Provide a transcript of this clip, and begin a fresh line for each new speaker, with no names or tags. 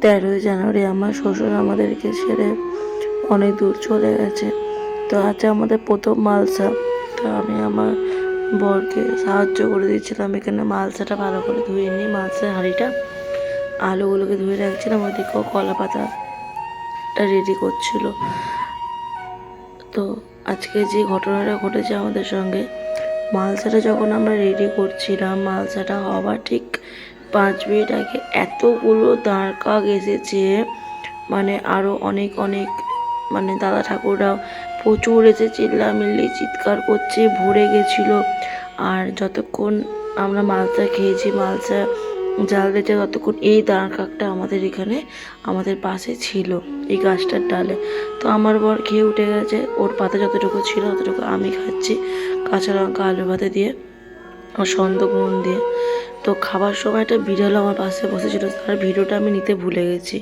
13ই জানুয়ারি আমার শ্বশুর আমাদেরকে ছেড়ে অনেক দূর চলে গেছে। তো আজ আমাদের প্রথম মালসা। তো আমি আমার বরকে সাহায্য করে দিচ্ছিলাম, এখানে মালসাটা ভালো করে ধুয়ে নিই, মালসার হাঁড়িটা আলুগুলোকে ধুয়ে রাখছিলাম, ওদিকেও কলা পাতাটা রেডি করছিল। তো আজকে যে ঘটনাটা ঘটেছে আমাদের সঙ্গে, মালসাটা যখন আমরা রেডি করছিলাম, মালসাটা হওয়ার ঠিক 5 মিনিট আগে এতগুলো দাঁড় কাক এসেছে, মানে আরও অনেক অনেক, মানে দাদা ঠাকুররাও প্রচুর এসে চিল্লামিল্লি চিৎকার করছে, ভরে গেছিলো। আর যতক্ষণ আমরা মালসা খেয়েছি, মালসা জাল দিতে, ততক্ষণ এই দাঁড় কাকটা আমাদের এখানে আমাদের পাশে ছিল, এই গাছটার ডালে। তো আমার বর খেয়ে উঠে গেছে, ওর পাতা যতটুকু ছিল ততটুকু আমি খাচ্ছি, কাঁচা লঙ্কা আলু ভাতে দিয়ে ও সন্দক নুন দিয়ে। তো খাবার সময়টা বিড়াল আমার পাশে বসেছিল, তার ভিডিওটা আমি নিতে ভুলে গেছি।